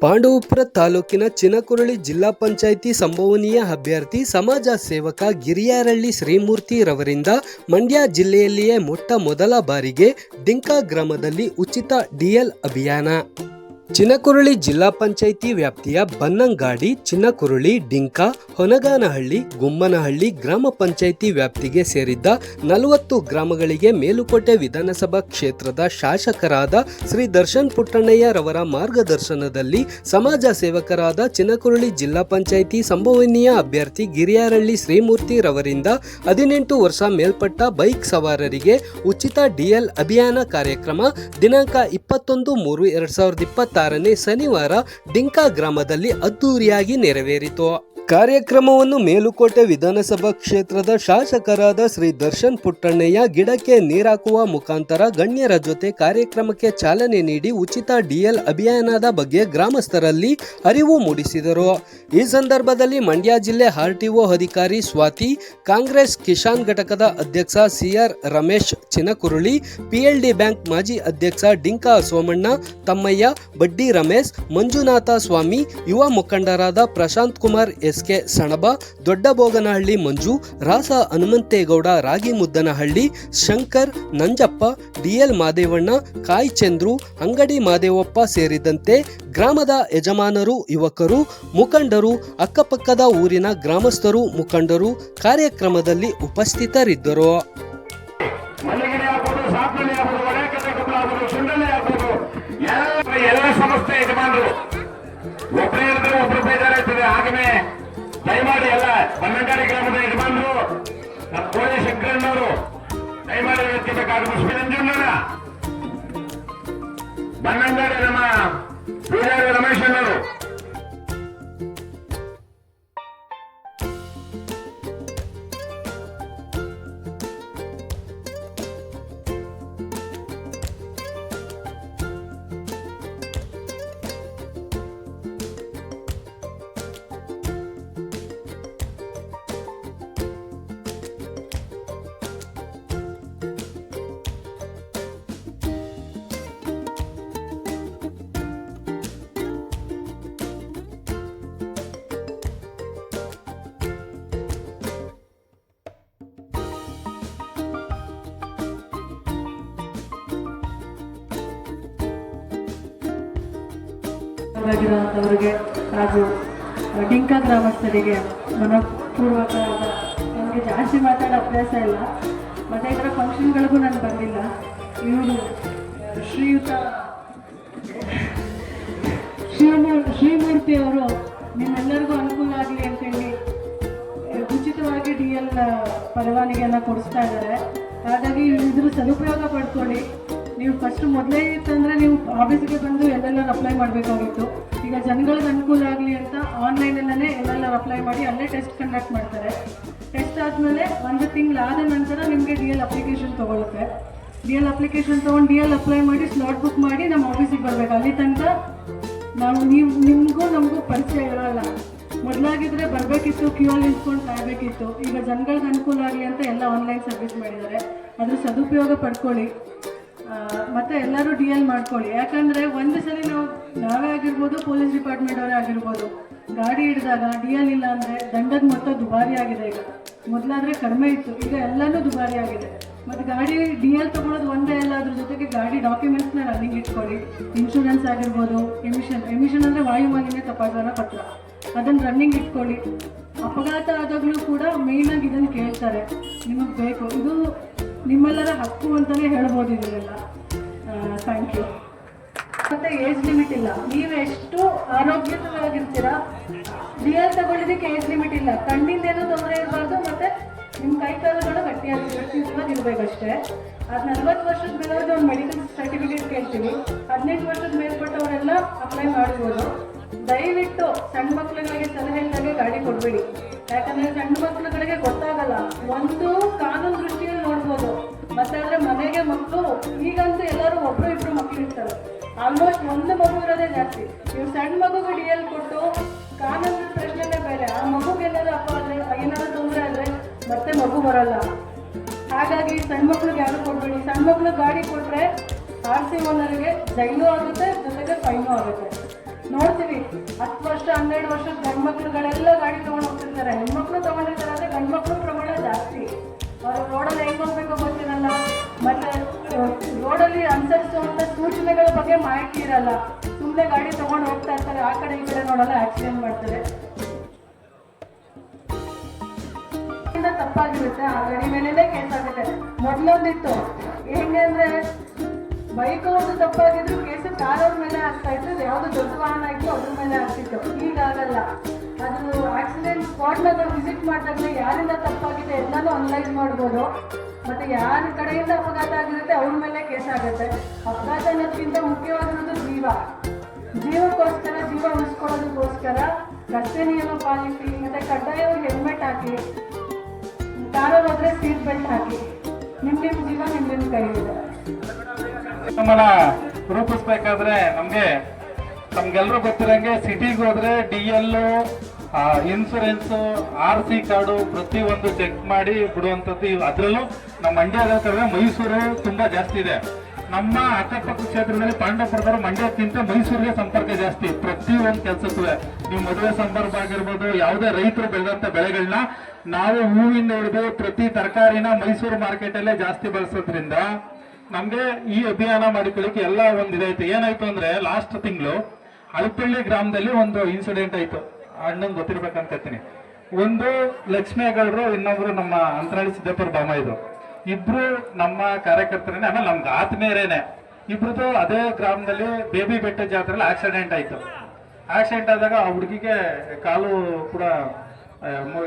ಪಾಂಡವಪುರ ತಾಲೂಕಿನ ಚಿನಕುರಳಿ ಜಿಲ್ಲಾ ಪಂಚಾಯಿತಿ ಸಂಭವನೀಯ ಅಭ್ಯರ್ಥಿ ಸಮಾಜ ಸೇವಕ ಗಿರಿಯಾರಳ್ಳಿ ಶ್ರೀಮೂರ್ತಿ ರವರಿಂದ ಮಂಡ್ಯ ಜಿಲ್ಲೆಯಲ್ಲಿಯೇ ಮೊಟ್ಟ ಮೊದಲ ಬಾರಿಗೆ ಡಿಂಕ ಗ್ರಾಮದಲ್ಲಿ ಉಚಿತ ಡಿಎಲ್ ಅಭಿಯಾನ. ಚಿನಕುರಳಿ ಜಿಲ್ಲಾ ಪಂಚಾಯಿತಿ ವ್ಯಾಪ್ತಿಯ ಬನ್ನಂಗಾಡಿ, ಚಿನಕುರಳಿ, ಡಿಂಕ, ಹೊನಗಾನಹಳ್ಳಿ, ಗುಮ್ಮನಹಳ್ಳಿ ಗ್ರಾಮ ಪಂಚಾಯಿತಿ ವ್ಯಾಪ್ತಿಗೆ ಸೇರಿದ್ದ 40 ಗ್ರಾಮಗಳಿಗೆ ಮೇಲುಕೋಟೆ ವಿಧಾನಸಭಾ ಕ್ಷೇತ್ರದ ಶಾಸಕರಾದ ಶ್ರೀ ದರ್ಶನ್ ಪುಟ್ಟಣ್ಣಯ್ಯ ರವರ ಮಾರ್ಗದರ್ಶನದಲ್ಲಿ ಸಮಾಜ ಸೇವಕರಾದ ಚಿನಕುರಳಿ ಜಿಲ್ಲಾ ಪಂಚಾಯಿತಿ ಸಂಭವನೀಯ ಅಭ್ಯರ್ಥಿ ಗಿರಿಯಾರಳ್ಳಿ ಶ್ರೀಮೂರ್ತಿ ರವರಿಂದ 18 ವರ್ಷ ಮೇಲ್ಪಟ್ಟ ಬೈಕ್ ಸವಾರರಿಗೆ ಉಚಿತ ಡಿಎಲ್ ಅಭಿಯಾನ ಕಾರ್ಯಕ್ರಮ ದಿನಾಂಕ 21/3/2020 ಶನಿವಾರ ಡಿಂಕ ಗ್ರಾಮದಲ್ಲಿ ಅದ್ದೂರಿಯಾಗಿ ನೆರವೇರಿತು. ಕಾರ್ಯಕ್ರಮವನ್ನು ಮೇಲುಕೋಟೆ ವಿಧಾನಸಭಾ ಕ್ಷೇತ್ರದ ಶಾಸಕರಾದ ಶ್ರೀ ದರ್ಶನ್ ಪುಟ್ಟಣ್ಣಯ್ಯ ಗಿಡಕ್ಕೆ ನೀರಾಕುವ ಮುಖಾಂತರ ಗಣ್ಯರ ಜೊತೆ ಕಾರ್ಯಕ್ರಮಕ್ಕೆ ಚಾಲನೆ ನೀಡಿ ಉಚಿತ ಡಿಎಲ್ ಅಭಿಯಾನದ ಬಗ್ಗೆ ಗ್ರಾಮಸ್ಥರಲ್ಲಿ ಅರಿವು ಮೂಡಿಸಿದರು. ಈ ಸಂದರ್ಭದಲ್ಲಿ ಮಂಡ್ಯ ಜಿಲ್ಲೆ ಆರ್ಟಿಒ ಅಧಿಕಾರಿ ಸ್ವಾತಿ, ಕಾಂಗ್ರೆಸ್ ಕಿಸಾನ್ ಘಟಕದ ಅಧ್ಯಕ್ಷ CR Ramesh Chinakurali, PLD bank ಮಾಜಿ ಅಧ್ಯಕ್ಷ ಡಿಂಕ ಸೋಮಣ್ಣ, ತಮ್ಮಯ್ಯ, ಬಡ್ಡಿ ರಮೇಶ್, ಮಂಜುನಾಥ ಸ್ವಾಮಿ, ಯುವ ಮುಖಂಡರಾದ ಪ್ರಶಾಂತ್ ಕುಮಾರ್ ಎಸ್ಕೆ ಸಣಬ, ದೊಡ್ಡಬೋಗನಹಳ್ಳಿ ಮಂಜು, ರಾಸ ಹನುಮಂತೇಗೌಡ, ರಾಗಿಮುದ್ದನಹಳ್ಳಿ, ಶಂಕರ್, ನಂಜಪ್ಪ, ಡಿಎಲ್ ಮಾದೇವಣ್ಣ, ಕಾಯ್ ಚಂದ್ರು, ಅಂಗಡಿ ಮಾದೇವಪ್ಪ ಸೇರಿದಂತೆ ಗ್ರಾಮದ ಯಜಮಾನರು, ಯುವಕರು, ಮುಖಂಡರು, ಅಕ್ಕಪಕ್ಕದ ಊರಿನ ಗ್ರಾಮಸ್ಥರು, ಮುಖಂಡರು ಕಾರ್ಯಕ್ರಮದಲ್ಲಿ ಉಪಸ್ಥಿತರಿದ್ದರು. ದಯಮಾಡಿ ಎಲ್ಲ ಬನ್ನಂಗಾಡಿ ಗ್ರಾಮದ ಯಜಮಾನರು, ನಮ್ಮ ಕೋಳಿ ಶಂಕರಣ್ಣವರು ದಯಮಾಡಿ ಬೇಕಾದ ಮುಸ್ಪಿರಂಜುಣ್ಣನ, ಬನ್ನಂಗಾಡಿ ನಮ್ಮ ಪೂಜಾರಿ ರಮೇಶ್ ಅಣ್ಣವರು, ಅವರಿಗೆ ಹಾಗೂ ಡಿಂಕ ಗ್ರಾಮಸ್ಥರಿಗೆ ಮನಪೂರ್ವಕ. ನನಗೆ ಜಾಸ್ತಿ ಮಾತಾಡೋ ಅಭ್ಯಾಸ ಇಲ್ಲ, ಮತ್ತು ಇದರ ಫಂಕ್ಷನ್ಗಳಿಗೂ ನಾನು ಬಂದಿಲ್ಲ. ಇವರು ಶ್ರೀಯುತ ಶ್ರೀಮೂರ್ತಿ ಅವರು ನಿಮ್ಮೆಲ್ಲರಿಗೂ ಅನುಕೂಲ ಆಗಲಿ ಅಂತೇಳಿ ಉಚಿತವಾಗಿ ಡಿಎಲ್ ಪರವಾನಗಿಯನ್ನು ಕೊಡಿಸ್ತಾ ಇದ್ದಾರೆ. ಹಾಗಾಗಿ ಇದ್ರ ಸದುಪಯೋಗ ಪಡ್ಕೊಳ್ಳಿ. ನೀವು ಫಸ್ಟ್ ಮೊದಲೇ ಇತ್ತಂದರೆ ನೀವು ಆಫೀಸಿಗೆ ಬಂದು ಎಲ್ಲೆಲ್ಲರೂ ಅಪ್ಲೈ ಮಾಡಬೇಕಾಗಿತ್ತು. ಈಗ ಜನಗಳಿಗೆ ಅನುಕೂಲ ಆಗಲಿ ಅಂತ ಆನ್ಲೈನಲ್ಲೇ ಎಲ್ಲೆಲ್ಲರೂ ಅಪ್ಲೈ ಮಾಡಿ ಅಲ್ಲೇ ಟೆಸ್ಟ್ ಕಂಡಕ್ಟ್ ಮಾಡ್ತಾರೆ. ಟೆಸ್ಟ್ ಆದಮೇಲೆ 1 ತಿಂಗಳಾದ ನಂತರ ನಿಮಗೆ ಡಿಎಲ್ ಅಪ್ಲಿಕೇಶನ್ ತೊಗೊಳುತ್ತೆ. ಡಿಎಲ್ ಅಪ್ಲಿಕೇಶನ್ ತೊಗೊಂಡು ಡಿಎಲ್ ಅಪ್ಲೈ ಮಾಡಿ ಸ್ಲಾಟ್ ಬುಕ್ ಮಾಡಿ ನಮ್ಮ ಆಫೀಸಿಗೆ ಬರಬೇಕು. ಅಲ್ಲಿ ತನಕ ನಿಮಗೂ ನಮಗೂ ಪರಿಚಯ ಇರೋಲ್ಲ. ಮೊದಲಾಗಿದ್ದರೆ ಬರಬೇಕಿತ್ತು, ಕ್ಯೂ ಅಲ್ಲಿ ನಿಂತ್ಕೊಂಡು ಕಾಯಬೇಕಿತ್ತು. ಈಗ ಜನಗಳಿಗೆ ಅನುಕೂಲ ಆಗಲಿ ಅಂತ ಎಲ್ಲ ಆನ್ಲೈನ್ ಸರ್ವಿಸ್ ಮಾಡಿದ್ದಾರೆ. ಅದ್ರ ಸದುಪಯೋಗ ಪಡ್ಕೊಳ್ಳಿ. ಮತ್ತು ಎಲ್ಲರೂ ಡಿಎಲ್ ಮಾಡ್ಕೊಳ್ಳಿ. ಯಾಕಂದರೆ ಒಂದು ಸಲ ನಾವೇ ಆಗಿರ್ಬೋದು, ಪೊಲೀಸ್ ಡಿಪಾರ್ಟ್ಮೆಂಟ್ ಅವರೇ ಆಗಿರ್ಬೋದು, ಗಾಡಿ ಹಿಡಿದಾಗ ಡಿಎಲ್ ಇಲ್ಲ ಅಂದರೆ ದಂಡದ ಮೊತ್ತ ದುಬಾರಿ ಆಗಿದೆ. ಈಗ ಮೊದಲಾದರೆ ಕಡಿಮೆ ಇತ್ತು, ಈಗ ಎಲ್ಲನೂ ದುಬಾರಿ ಆಗಿದೆ. ಮತ್ತು ಗಾಡಿ ಡಿಎಲ್ ತೊಗೊಳೋದು ಒಂದೇ ಅಲ್ಲ, ಅದ್ರ ಜೊತೆಗೆ ಗಾಡಿ ಡಾಕ್ಯುಮೆಂಟ್ಸ್ನ ರನ್ನಿಂಗ್ ಇಟ್ಕೊಳ್ಳಿ. ಇನ್ಶೂರೆನ್ಸ್ ಆಗಿರ್ಬೋದು, ಎಮಿಷನ್ ಅಂದರೆ ವಾಯುಮಾಲಿನ್ಯ ತಪಾಸಣಾ ಪತ್ರ, ಅದನ್ನು ರನ್ನಿಂಗ್ ಇಟ್ಕೊಳ್ಳಿ. ಅಪಘಾತ ಆದಾಗಲೂ ಕೂಡ ಮೇಯ್ನಾಗಿ ಇದನ್ನು ಕೇಳ್ತಾರೆ, ನಿಮಗೆ ಬೇಕು. ಇದು ನಿಮ್ಮೆಲ್ಲರ ಹಕ್ಕು ಅಂತಲೇ ಹೇಳ್ಬೋದು ಇದನ್ನೆಲ್ಲ. Thank you. ಮತ್ತು ಏಜ್ ಲಿಮಿಟ್ ಇಲ್ಲ. ನೀವು ಎಷ್ಟು ಆರೋಗ್ಯವಾಗಿರ್ತೀರಾ, ಡಿಎಲ್ ತಗೊಳ್ಳೋದಕ್ಕೆ ಏಜ್ ಲಿಮಿಟ್ ಇಲ್ಲ. ಕಣ್ಣಿಂದೇನೂ ತೊಂದರೆ ಇರಬಾರ್ದು, ಮತ್ತು ನಿಮ್ಮ ಕೈಕಾಲುಗಳು ಗಟ್ಟಿಯಾಗಿರ್ಬೇಕಷ್ಟೇ. ಅದು 40 ವರ್ಷದ ಮೇಲವ್ರಿಗೆ ಒಂದು ಮೆಡಿಕಲ್ ಸರ್ಟಿಫಿಕೇಟ್ ಕೇಳ್ತೀವಿ. 18 ವರ್ಷದ ಮೇಲ್ಪಟ್ಟವರೆಲ್ಲ ಅಪ್ಲೈ ಮಾಡ್ಬೋದು. ದಯವಿಟ್ಟು ಸಣ್ಣ ಮಕ್ಕಳುಗಳಿಗೆ ಸಲಹೆ ಇದ್ದಾಗ ಗಾಡಿ ಕೊಡಬೇಡಿ. ಯಾಕಂದರೆ ಸಣ್ಣ ಮಕ್ಕಳುಗಳಿಗೆ ಗೊತ್ತಾಗಲ್ಲ. ಒಂದು ಕಾನೂನು ದೃಷ್ಟಿಯಲ್ಲಿ ನೋಡ್ಬೋದು, ಮತ್ತಾದರೆ ಮನೆಗೆ ಮಕ್ಕಳು ಈಗಂತೂ ಎಲ್ಲರೂ ಒಬ್ಬರು ಇಬ್ಬರು ಮಕ್ಕಳು ಇರ್ತಾರೆ. ಆಲ್ಮೋಸ್ಟ್ ಒಂದು ಮಗು ಇರೋದೇ ಜಾಸ್ತಿ. ನೀವು ಸಣ್ಣ ಮಗುಗೆ ಡಿಎಲ್ ಕೊಟ್ಟು ಕಾನೂನು ಪ್ರಶ್ನೆನೇ ಬೇರೆ. ಆ ಮಗುಗೆ ಏನಾದ್ರು ಅಪ್ಪ ಆದರೆ ಏನಾದರೂ ತೊಂದರೆ ಆದರೆ ಮತ್ತೆ ಮಗು ಬರೋಲ್ಲ. ಹಾಗಾಗಿ ಸಣ್ಣ ಮಕ್ಳಿಗೆ ಯಾರು ಕೊಡಬೇಡಿ. ಸಣ್ಣ ಮಕ್ಳಿಗೆ ಗಾಡಿ ಕೊಟ್ಟರೆ RC ಓನರ್ಗೆ ಜೈಲು ಆಗುತ್ತೆ, ಜೊತೆಗೆ ಫೈನು ಆಗುತ್ತೆ. ನೋಡ್ತೀವಿ 10 ವರ್ಷ 12 ವರ್ಷದ ಗಂಡ್ಮಕ್ಳುಗಳೆಲ್ಲ ಗಾಡಿ ತೊಗೊಂಡು ಹೋಗ್ತಿರ್ತಾರೆ. ಹೆಣ್ಮಕ್ಳು ತೊಗೊಂಡಿರ್ತಾರೆ, ಆದರೆ ಗಂಡ್ಮಕ್ಳು ಪ್ರಮಾಣ ಜಾಸ್ತಿ. ಅವರು ರೋಡಲ್ಲಿ ಹೆಂಗೆ ಹೋಗ್ಬೇಕು ಗೊತ್ತಿರಲ್ಲ, ಮತ್ತು ರೋಡಲ್ಲಿ ಅನುಸರಿಸುವಂಥ ಸೂಚನೆಗಳ ಬಗ್ಗೆ ಮಾಹಿತಿ ಇರಲ್ಲ. ಸುಮ್ಮನೆ ಗಾಡಿ ತೊಗೊಂಡು ಹೋಗ್ತಾ ಇರ್ತಾರೆ, ಆ ಕಡೆ ಈ ಕಡೆ ನೋಡಲ್ಲ, ಆಕ್ಸಿಡೆಂಟ್ ಮಾಡ್ತಾರೆ. ತಪ್ಪಾಗಿರುತ್ತೆ, ಆ ಗಾಡಿ ಮೇಲೆನೇ ಕೇಸ್ ಆಗುತ್ತೆ. ಮೊದಲೊಂದಿತ್ತು ಹೆಂಗೆ ಅಂದರೆ ಬೈಕ್ ಒಂದು ತಪ್ಪಾಗಿದ್ರು ಕೇಸು ಕಾರವ್ರ ಮೇಲೆ ಆಗ್ತಾ ಇತ್ತು, ಯಾವುದು ದೊಡ್ಡ ವಾಹನ ಇತ್ತು ಅದ್ರ ಮೇಲೆ ಆಗ್ತಿತ್ತು. ಈಗಾಗಲ್ಲ. ಅದು ಆಕ್ಸಿಡೆಂಟ್ ಸ್ಪಾಟ್ನಾಗ ವಿಸಿಟ್ ಮಾಡಿದಾಗ ಯಾರಿಂದ ತಪ್ಪಾಗಿದೆ ಎಲ್ಲನೂ ಅನಲೈಸ್ ಮಾಡ್ಬೋದು. ಮತ್ತು ಯಾರ ಕಡೆಯಿಂದ ಅಪಘಾತ ಆಗಿರುತ್ತೆ ಅವ್ರ ಮೇಲೆ ಕೇಸ್ ಆಗುತ್ತೆ. ಅಪಘಾತ ಅನ್ನೋದಕ್ಕಿಂತ ಮುಖ್ಯವಾಗಿರೋದು ಜೀವಕ್ಕೋಸ್ಕರ, ಜೀವ ಉಳಿಸ್ಕೊಳ್ಳೋದಕ್ಕೋಸ್ಕರ ರಸ್ತೆ ನಿಯಮ ಪಾಲಿಸಿ, ಮತ್ತು ಕಡ್ಡಾಯವಾಗಿ ಹೆಲ್ಮೆಟ್ ಹಾಕಿ, ಕಾರಲ್ಲಿ ಹೋದ್ರೆ ಸೀಟ್ ಬೆಲ್ಟ್ ಹಾಕಿ. ನಿಮ್ಮ ಜೀವ ನಿಮ್ಮ ಕೈಲಿದೆ. ನಮ್ಮನ್ನ ರೂಪಿಸ್ಬೇಕಾದ್ರೆ ನಮ್ಗೆಲ್ರೂ ಗೊತ್ತಿರಂಗೆ ಸಿಟಿಗೆ ಹೋದ್ರೆ DL, ಇನ್ಸೂರೆನ್ಸ್, RC ಕಾರ್ಡು ಪ್ರತಿಯೊಂದು ಚೆಕ್ ಮಾಡಿ ಬಿಡುವಂಥದ್ದು. ಅದರಲ್ಲೂ ನಮ್ಮ ಮಂಡ್ಯದ ಕಡೆ ಮೈಸೂರು ತುಂಬಾ ಜಾಸ್ತಿ ಇದೆ. ನಮ್ಮ ಅಕ್ಕಪಕ್ಕ ಕ್ಷೇತ್ರದಲ್ಲಿ ಪಾಂಡವಪುರದವರು ಮಂಡ್ಯಕ್ಕಿಂತ ಮೈಸೂರಿಗೆ ಸಂಪರ್ಕ ಜಾಸ್ತಿ. ಪ್ರತಿಯೊಂದು ಕೆಲಸಕ್ಕೂ ನೀವು ಮದುವೆ ಸಂದರ್ಭ ಆಗಿರ್ಬೋದು, ಯಾವುದೇ ರೈತರು ಬೆಳೆದಂತ ಬೆಳೆಗಳನ್ನ ನಾವು ಹೂವಿಂದ ಹಿಡಿದು ಪ್ರತಿ ತರಕಾರಿನ ಮೈಸೂರು ಮಾರ್ಕೆಟಲ್ಲೇ ಜಾಸ್ತಿ ಬಳಸೋದ್ರಿಂದ ನಮ್ಗೆ ಈ ಅಭಿಯಾನ ಮಾಡಿಕೊಳ್ಳಿಕ್ಕೆ ಎಲ್ಲ ಒಂದು ಇದೈತೆ. ಏನಾಯ್ತು ಅಂದ್ರೆ ಲಾಸ್ಟ್ ತಿಂಗಳು ಅಲ್ಪಳ್ಳಿ ಗ್ರಾಮದಲ್ಲಿ ಒಂದು ಇನ್ಸಿಡೆಂಟ್ ಆಯ್ತು. ಅಣ್ಣಂಗೆ ಗೊತ್ತಿರ್ಬೇಕಂತೀನಿ. ಒಂದು ಲಕ್ಷ್ಮೇಗೌಡರು, ಇನ್ನೊಬ್ರು ನಮ್ಮ ಅಂತರಾಳಿ ಸಿದ್ದೇಪುರ ಬಾಮ. ಇದು ಇಬ್ರು ನಮ್ಮ ಕಾರ್ಯಕರ್ತರೇನೆ, ಆಮೇಲೆ ನಮ್ಗೆ ಆತ್ಮೀಯರೇನೆ. ಇಬ್ರದ್ದು ಅದೇ ಗ್ರಾಮದಲ್ಲಿ ಬೇಬಿ ಬೆಟ್ಟ ಜಾತ್ರೆಯಲ್ಲಿ ಆಕ್ಸಿಡೆಂಟ್ ಆಯ್ತು. ಆಕ್ಸಿಡೆಂಟ್ ಆದಾಗ ಆ ಹುಡುಗಿಗೆ ಕಾಲು ಕೂಡ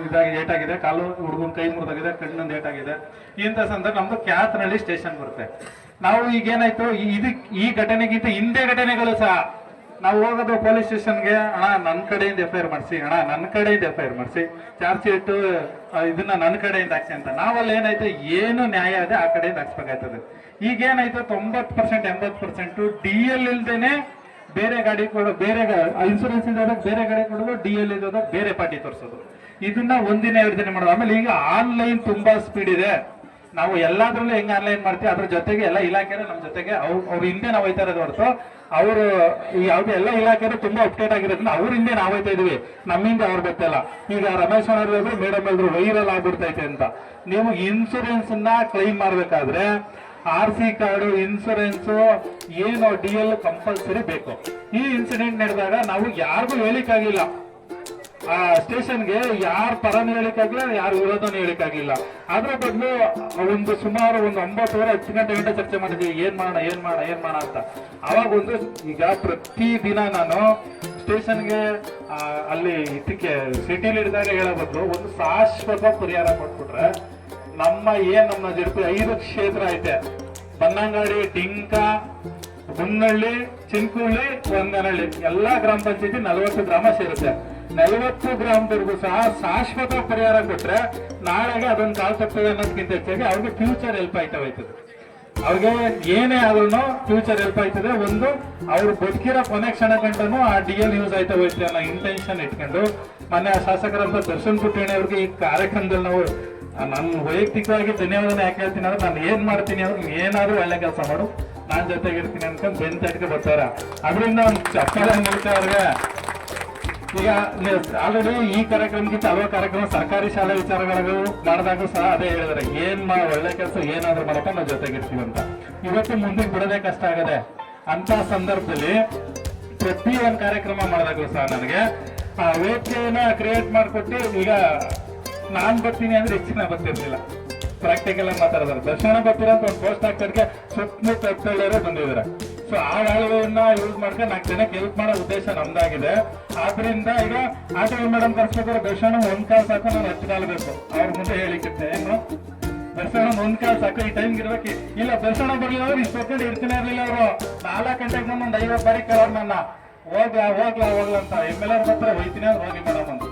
ಇದಾಗಿ ಏಟಾಗಿದೆ, ಕಾಲು ಹುಡುಗನ ಕೈ ಮುರಿದಾಗಿದೆ, ಕಣ್ಣೊಂದು ಏಟಾಗಿದೆ. ಇಂಥ ಸಂದರ್ಭ ನಮ್ದು ಕ್ಯಾತನಹಳ್ಳಿ ಸ್ಟೇಷನ್ ಬರುತ್ತೆ. ನಾವು ಈಗೇನಾಯ್ತು, ಈ ಘಟನೆಗಿಂತ ಹಿಂದೆ ಘಟನೆಗಳು ಸಹ ನಾವು ಹೋಗೋದು ಪೊಲೀಸ್ ಸ್ಟೇಷನ್ಗೆ, ಅಣ್ಣ ನನ್ನ ಕಡೆಯಿಂದ FIR ಮಾಡಿಸಿ, ಅಣ್ಣ ನನ್ನ ಕಡೆಯಿಂದ FIR ಮಾಡಿಸಿ, ಚಾರ್ಜ್ ಶೀಟ್ ಇದನ್ನ ನನ್ನ ಕಡೆಯಿಂದ ಹಾಕ್ಸಿ ಅಂತ. ನಾವಲ್ಲಿ ಏನಾಯ್ತು, ಏನು ನ್ಯಾಯ ಇದೆ ಆ ಕಡೆಯಿಂದ ಹಾಕ್ಸ್ಬೇಕಾಯ್ತದೆ. ಈಗೇನಾಯ್ತು 90% 80% DL ಇಲ್ದೇನೆ ಬೇರೆ ಗಾಡಿ ಕೊಡೋ, ಬೇರೆ ಇನ್ಸೂರೆನ್ಸ್ ಇದ್ದೋದಾಗ ಬೇರೆ ಗಾಡಿ ಕೊಡೋದು, DL ಇದ್ದೋದಾಗ ಬೇರೆ ಪಾರ್ಟಿ ತೋರಿಸೋದು. ಇದನ್ನ ಒಂದಿನ 2 ದಿನ ಮಾಡೋದು. ಆಮೇಲೆ ಈಗ ಆನ್ಲೈನ್ ತುಂಬಾ ಸ್ಪೀಡ್ ಇದೆ. ನಾವು ಎಲ್ಲಾದ್ರಲ್ಲೂ ಹೆಂಗ್ ಆನ್ಲೈನ್ ಮಾಡ್ತೀವಿ, ಅದ್ರ ಜೊತೆಗೆ ಎಲ್ಲ ಇಲಾಖೆನೂ ನಮ್ಮ ಜೊತೆಗೆ ಅವ್ರ ಹಿಂದೆ ನಾವು ಹೋಯ್ತಾ ಇರೋದು ಹೊರತು ಅವರು ಯಾವ್ದು ಎಲ್ಲ ಇಲಾಖೆನೂ ತುಂಬಾ ಅಪ್ಡೇಟ್ ಆಗಿರೋದ್ರಿಂದ ಅವ್ರ ಹಿಂದೆ ನಾವು ಹೋಯ್ತಾ ಇದೀವಿ, ನಮ್ಮಿಂದ ಅವ್ರು ಗೊತ್ತಿಲ್ಲ. ಈಗ ರಮೇಶ್ ಅಣ್ಣರು ಮೇಡಮ್ ಎಲ್ರು ವೈರಲ್ ಆಗ್ಬಿಡ್ತೈತೆ ಅಂತ. ನೀವು ಇನ್ಸೂರೆನ್ಸ್ ನ ಕ್ಲೈಮ್ ಮಾಡ್ಬೇಕಾದ್ರೆ RC ಕಾರ್ಡು, ಇನ್ಸೂರೆನ್ಸ್ ಏನು DL ಕಂಪಲ್ಸರಿ ಬೇಕು. ಈ ಇನ್ಸಿಡೆಂಟ್ ನಡೆದಾಗ ನಾವು ಯಾರಿಗೂ ಹೇಳಿಕ್ಕಾಗಿಲ್ಲ, ಆ ಸ್ಟೇಷನ್ಗೆ ಯಾರ ಪರನೂ ಹೇಳಿಕ್ಕಾಗಿಲ್ಲ, ಯಾರು ವಿರೋಧನೂ ಹೇಳಿಕ್ಕಾಗಿಲ್ಲ. ಅದ್ರ ಬದಲು ಒಂದು ಸುಮಾರು 9:30 10 ಗಂಟೆ ಚರ್ಚೆ ಮಾಡಿದ್ವಿ, ಏನ್ ಮಾಡೋಣ ಅಂತ. ಅವಾಗ ಈಗ ಪ್ರತಿದಿನ ನಾನು ಸ್ಟೇಷನ್ಗೆ ಅಲ್ಲಿ ಇದಕ್ಕೆ ಸಿಟಿಲಿ ಹಿಡಿದಾಗ ಹೇಳೋ ಬದಲು ಒಂದು ಶಾಶ್ವತ ಪರಿಹಾರ ಕೊಟ್ಬಿಟ್ರೆ ನಮ್ಮ ಜಡ್ಪಿ 5 ಕ್ಷೇತ್ರ ಐತೆ. ಬನ್ನಂಗಾಡಿ, ಡಿಂಕ, ಹುನ್ನಳ್ಳಿ, ಚಿನ್ಕುಳ್ಳಿ, ಒಂದನಹಳ್ಳಿ ಎಲ್ಲಾ ಗ್ರಾಮ ಪಂಚಾಯತಿ 40 ಗ್ರಾಮ ಸೇರುತ್ತೆ. 40 ಗ್ರಾಮದವರೆಗೂ ಸಹ ಶಾಶ್ವತ ಪರಿಹಾರ ಕೊಟ್ರೆ ನಾಳೆಗೆ ಅದೊಂದು ಕಾಲ್ ತಪ್ಪದೆ ಅನ್ನೋದಕ್ಕಿಂತ ಹೆಚ್ಚಾಗಿ ಅವ್ರಿಗೆ ಫ್ಯೂಚರ್ ಹೆಲ್ಪ್ ಆಯ್ತಾ ಹೋಯ್ತದೆ. ಅವ್ರಿಗೆ ಏನೇ ಆದ್ರೂ ಫ್ಯೂಚರ್ ಹೆಲ್ಪ್ ಆಯ್ತದೆ. ಒಂದು ಅವ್ರು ಬದುಕಿರೋ ಕೊನೆ ಕ್ಷಣ ಗಂಟನು ಆ DL ಯೂಸ್ ಆಯ್ತಾ ಹೋಯ್ತು ಅನ್ನೋ ಇಂಟೆನ್ಷನ್ ಇಟ್ಕೊಂಡು ಮೊನ್ನೆ ಶಾಸಕರಂತ ದರ್ಶನ್ ಪುಟ್ಟಣಿ ಅವ್ರಿಗೆ ಈ ಕಾರ್ಯಕ್ರಮದಲ್ಲಿ ನಾವು ನಾನು ವೈಯಕ್ತಿಕವಾಗಿ ಧನ್ಯವಾದನ ಯಾಕೆ ಹೇಳ್ತೀನಿ ಅಂದ್ರೆ, ನಾನು ಏನ್ ಮಾಡ್ತೀನಿ ಅಂದ್ರೆ ಏನಾದ್ರೂ ಒಳ್ಳೆ ಕೆಲಸ ಮಾಡು, ನಾನ್ ಜೊತೆಗಿರ್ತೀನಿ ಅನ್ಕೊಂಡು ಬೆಂತಟ್ಕೆ ಬರ್ತಾರ. ಅದರಿಂದ ಒಂದು ಚಪ್ಪಲ ಮೂಲಕ ಅವ್ರಿಗೆ ಈಗ ಆಲ್ರೆಡಿ ಈ ಕಾರ್ಯಕ್ರಮಕ್ಕಿಂತ ಹಲವು ಕಾರ್ಯಕ್ರಮ ಸರ್ಕಾರಿ ಶಾಲಾ ವಿಚಾರಗಳು ಮಾಡಿದಾಗೂ ಸಹ ಅದೇ ಹೇಳಿದಾರೆ, ಒಳ್ಳೆ ಕೆಲಸ ಏನಾದ್ರೂ ಮಾಡಪ್ಪ ನಾವು ಜೊತೆಗಿರ್ತೀವಿ ಅಂತ. ಇವತ್ತು ಮುಂದಕ್ಕೆ ಬಿಡೋದೇ ಕಷ್ಟ ಆಗದೆ. ಅಂತ ಸಂದರ್ಭದಲ್ಲಿ ಪ್ರತಿ ಒಂದು ಕಾರ್ಯಕ್ರಮ ಮಾಡಿದಾಗೂ ಸಹ ನನಗೆ ಆ ವೇದಿಕೆಯನ್ನ ಕ್ರಿಯೇಟ್ ಮಾಡಿಕೊಟ್ಟು, ಈಗ ನಾನ್ ಬರ್ತೀನಿ ಅಂದ್ರೆ ಹೆಚ್ಚಿನ ಬರ್ತಿರ್ಲಿಲ್ಲ, ಪ್ರಾಕ್ಟಿಕಲ್ ಆಗಿ ಮಾತಾಡಿದಾರೆ. ದರ್ಶನ ಬರ್ತೀರ ಅಂತ ಒಂದು ಪೋಸ್ಟ್ ಹಾಕೋದಕ್ಕೆ ಸುತ್ತಮುತ್ತ ಹತ್ತಳ್ಳರೇ ಬಂದಿದ್ದಾರೆ. ಸೊ ಆ ಆಳುಗಳನ್ನ ಯೂಸ್ ಮಾಡ್ಕೊಂಡು 4 ಜನಕ್ಕೆ ಹೆಲ್ಪ್ ಮಾಡೋ ಉದ್ದೇಶ ನಮ್ದಾಗಿದೆ. ಆದ್ರಿಂದ ಈಗ ಆಟೋ ಮೇಡಮ್ ಕರ್ಸ್ಬೇಕಾದ್ರೆ ದರ್ಶನ 1 ಕಾಲ್ ಸಾಕು, ನಾನು 10 ಕಾಲ್ ಬೇಕು ಅವ್ರ ಮುಂದೆ ಹೇಳಿಕ್ಕೆ. ಏನು ದರ್ಶನ 1 ಕಾಲ್ ಸಾಕು, ಈ ಟೈಮ್ ಇರ್ಬೇಕು. ಇಲ್ಲ ದರ್ಶನ ಬರ್ಲಿಲ್ಲ ಅವ್ರು ಇಷ್ಟೊತ್ತು ಇರ್ತಾನೆ ಇರ್ಲಿಲ್ಲ. ಅವರು 4 ಗಂಟೆಗೆ ಮುಂದೆ ಒಂದು 50 ಬಾರಿ ಕೇಳೋರು ನನ್ನ, ಹೋಗ್ಲಾ ಅಂತ. MLR ಹತ್ರ ಹೋಯ್ತೀನಿ ಅಂದ್ರೆ ಹೋಗಿ ಮೇಡಮ್ ಅಂತ.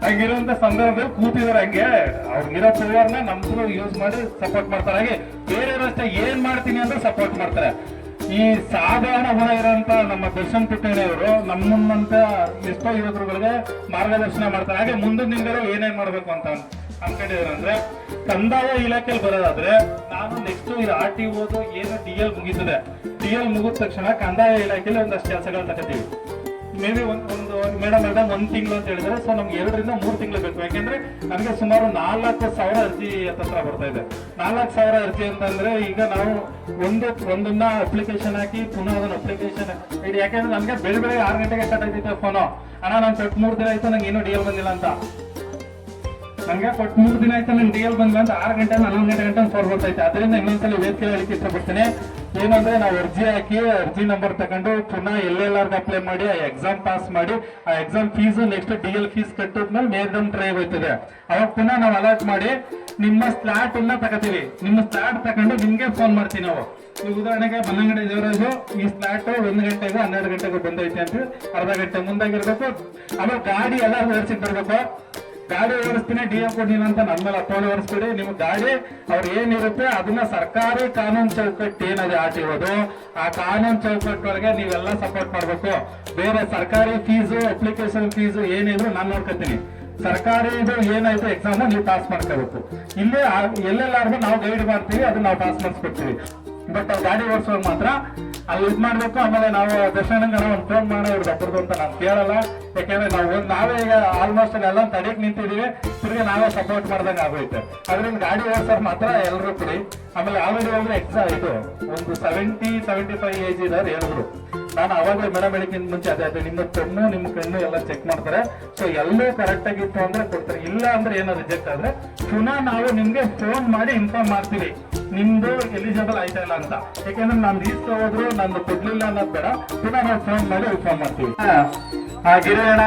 ಹಂಗಿರುವಂತ ಸಂದರ್ಭದಲ್ಲಿ ಕೂತಿದಾರೆ. ಹಂಗೆ ಅವ್ರಿಗಿರೋ ಪರಿವಾರನ ನಮ್ಗೂ ಯೂಸ್ ಮಾಡಿ ಸಪೋರ್ಟ್ ಮಾಡ್ತಾರೆ. ಹಾಗೆ ಬೇರೆಯವರಷ್ಟೇ ಏನ್ ಮಾಡ್ತೀನಿ ಅಂದ್ರೆ ಸಪೋರ್ಟ್ ಮಾಡ್ತಾರೆ. ಈ ಸಾಧಾರಣ ಗುಣ ಇರೋಂತ ನಮ್ಮ ದರ್ಶನ್ ಪುಟ್ಟಣಿ ಅವರು ನಮ್ಮನ್ನಂತ ಎಷ್ಟೋ ಯುವಕರುಗಳಿಗೆ ಮಾರ್ಗದರ್ಶನ ಮಾಡ್ತಾರೆ. ಹಾಗೆ ಮುಂದಿನ ದಿನಗಳು ಏನೇನ್ ಮಾಡ್ಬೇಕು ಅಂತ ಅನ್ಕೊಂಡಿದ್ದಾರೆ ಅಂದ್ರೆ ಕಂದಾಯ ಇಲಾಖೆಯಲ್ಲಿ ಬರೋದಾದ್ರೆ ನಾನು ನೆಕ್ಸ್ಟ್ RTO ಏನು DL ಮುಗೀತದೆ, DL ಮುಗಿದ ತಕ್ಷಣ ಕಂದಾಯ ಇಲಾಖೆಯಲ್ಲಿ ಒಂದಷ್ಟು ಕೆಲಸಗಳು ತಗೋತೀವಿ. ಮೇ ಬಿ ಒಂದು ಮೇಡಮ್ ಹೇಳ್ದಂಗೆ 1 ತಿಂಗಳು ಅಂತ ಹೇಳಿದ್ರೆ, ಸೊ ನಮ್ಗೆ 2 ರಿಂದ 3 ತಿಂಗಳು ಬೇಕು. ಯಾಕೆಂದ್ರೆ ನನಗೆ ಸುಮಾರು 4,000 ಅರ್ಜಿ ಹತ್ರ ಬರ್ತಾ ಇದೆ. 4,000 ಅರ್ಜಿ ಅಂತಂದ್ರೆ ಈಗ ನಾವು ಒಂದನ್ನ ಅಪ್ಲಿಕೇಶನ್ ಹಾಕಿ ಪುನಃ ಅದನ್ನ ಅಪ್ಲಿಕೇಶನ್ ಇಡಿ. ಯಾಕೆಂದ್ರೆ ನನಗೆ ಬೆಳಗ್ಗೆ 6 ಗಂಟೆಗೆ ಸ್ಟಾರ್ಟ್ ಆಗ್ತೈತೆ ಫೋನು, ಅಣ್ಣ ನಾನು ಕೊಟ್ಟು 3 ದಿನ ಆಯ್ತು ನಂಗೆ ಇನ್ನೂ DL ಬಂದಿಲ್ಲ ಅಂತ. ನಂಗೆ ಕೊಟ್ಟು 3 ದಿನ ಆಯ್ತು ನಂಗೆ DL ಬಂದಿಲ್ಲ ಅಂತ 6 ಗಂಟೆ 11 ಗಂಟೆ ಫೋನ್ ಬರ್ತೈತೆ. ಅದರಿಂದ ಇನ್ನೊಂದ್ಸಲ ವೇದಿಕೆ ಹೇಳಿಕ್ಕೆ ಇಷ್ಟಪಡ್ತೀನಿ. ಏನಂದ್ರೆ ನಾವು ಅರ್ಜಿ ಹಾಕಿ ಅರ್ಜಿ ನಂಬರ್ ತಗೊಂಡು ಪುನಃ LLRಗೆ ಅಪ್ಲೈ ಮಾಡಿ ಆ ಎಕ್ಸಾಮ್ ಪಾಸ್ ಮಾಡಿ ಆ exam fees next DL fees ಕಟ್ಟಿದ್ಮೇಲೆ ಮೇಡಮ್ ಡ್ರೈವ್ ಹೋಯ್ತದೆ. ಅವಾಗ ಪುನಃ ನಾವು ಅಲರ್ಟ್ ಮಾಡಿ ನಿಮ್ಮ ಸ್ಲಾಟ್ ಅನ್ನ ತಗೋತೀವಿ. ನಿಮ್ಮ ಸ್ಲಾಟ್ ತಗೊಂಡು ನಿಮ್ಗೆ ಫೋನ್ ಮಾಡ್ತೀವಿ ನಾವು. ಈ ಉದಾಹರಣೆಗೆ ಬನ್ನಂಗಡಿ ದೇವರಾಜು ಈ ಸ್ಲಾಟ್ 1 ಗಂಟೆಗೂ 12 ಗಂಟೆಗೂ ಬಂದೈತೆ ಅಂತ ಅರ್ಧ ಗಂಟೆ ಮುಂದಾಗಿರ್ಬೇಕು. ಆಮೇಲೆ ಗಾಡಿ ಎಲ್ಲ ಓಡಿಸಿ ಬರ್ಬೇಕು. ಗಾಡಿ ಓಡಿಸ್ತೀನಿ DL ಕೊಡ್ಲಿಲ್ಲ ಅಂತ ನನ್ನ ಮೇಲೆ ಅಪ್ಪಣೆ ಓಡಿಸ್ಬಿಡಿ. ನಿಮ್ಮ ಗಾಡಿ ಅವ್ರು ಏನಿರುತ್ತೆ ಅದನ್ನ ಸರ್ಕಾರಿ ಕಾನೂನು ಚೌಕಟ್ಟು ಏನಿದೆ RTO, ಆ ಕಾನೂನು ಚೌಕಟ್ಟೊಳಗೆ ನೀವೆಲ್ಲ ಸಪೋರ್ಟ್ ಮಾಡ್ಬೇಕು. ಬೇರೆ ಸರ್ಕಾರಿ ಫೀಸು ಅಪ್ಲಿಕೇಶನ್ ಫೀಸು ಏನಿದ್ರು ನಾನು ನೋಡ್ಕೊತೀನಿ. ಸರ್ಕಾರಿ ಇದು ಏನಾಯ್ತು ಎಕ್ಸಾಮ್ ನೀವು ಪಾಸ್ ಮಾಡ್ಕೋಬೇಕು. ಇಲ್ಲೇ ಎಲ್ಲೆಲ್ಲಾರ್ಗು ನಾವು ಗೈಡ್ ಮಾಡ್ತೀವಿ, ಅದನ್ನ ನಾವು ಪಾಸ್ ಮಾಡಿಸ್ಕೊಡ್ತೀವಿ. ಬಟ್ ಗಾಡಿ ಓಡಿಸುವಾಗ ಮಾತ್ರ ಅಲ್ಲಿ ಇದು ಮಾಡ್ಬೇಕು. ಆಮೇಲೆ ನಾವು ದರ್ಶನಂಗೆ ನಾವು ಒಂದು ಫೋನ್ ಮಾಡೋ ಇವ್ರು ಒಬ್ಬರದು ಅಂತ ನಾನು ಕೇಳಲ್ಲ. ಯಾಕೆಂದ್ರೆ ನಾವೇ ಈಗ ಆಲ್ಮೋಸ್ಟ್ ಎಲ್ಲ ತಡೆಗೆ ನಿಂತಿದೀವಿ, ತಿರ್ಗಿ ನಾವೇ ಸಪೋರ್ಟ್ ಮಾಡ್ದಂಗೆ ಆಗೋಯ್ತು. ಅದರಿಂದ ಗಾಡಿ ಓಡಿಸೋರು ಮಾತ್ರ ಎಲ್ಲರೂ ಕೊಡಿ. ಆಮೇಲೆ ಆಲ್ರೆಡಿ ಹೋದ್ರೆ ಎಕ್ಸಾಮ್ ಇದು ಒಂದು 70-75 ಏಜ್ ಇದ್ದಾರೆ ಹೇಳಿದ್ರು. ನಾನು ಅವಾಗಲೇ ಮೇಡಮ್ ಹೇಳಿಕ್ಕಿಂತ ಮುಂಚೆ ಅದೇ ನಿಮ್ಮ ಕಣ್ಣು ಎಲ್ಲ ಚೆಕ್ ಮಾಡ್ತಾರೆ. ಸೊ ಎಲ್ಲೂ ಕರೆಕ್ಟ್ ಆಗಿತ್ತು ಅಂದ್ರೆ ಕೊಡ್ತಾರೆ, ಇಲ್ಲ ಅಂದ್ರೆ ಏನೋ ರಿಜೆಕ್ಟ್ ಆದ್ರೆ ಪುನಃ ನಾವು ನಿಮ್ಗೆ ಫೋನ್ ಮಾಡಿ ಇನ್ಫಾರ್ಮ್ ಮಾಡ್ತೀವಿ ನಿಮ್ದು ಎಲಿಜಿಬಲ್ ಆಯ್ತಾ ಇಲ್ಲ ಅಂತ. ಯಾಕೆಂದ್ರೆ ನಾನು ಈಸ್ಕೊ ಹೋದ್ರು ನಂದು ಕೊಡ್ಲಿಲ್ಲ ಅನ್ನೋದು ಬೇಡ, ಪುನಃ ನಾವು ಫೋನ್ ಮಾಡಿ ಇನ್ಫಾರ್ಮ್ ಮಾಡ್ತೀವಿ. ಗಿರಿಯಣ್ಣ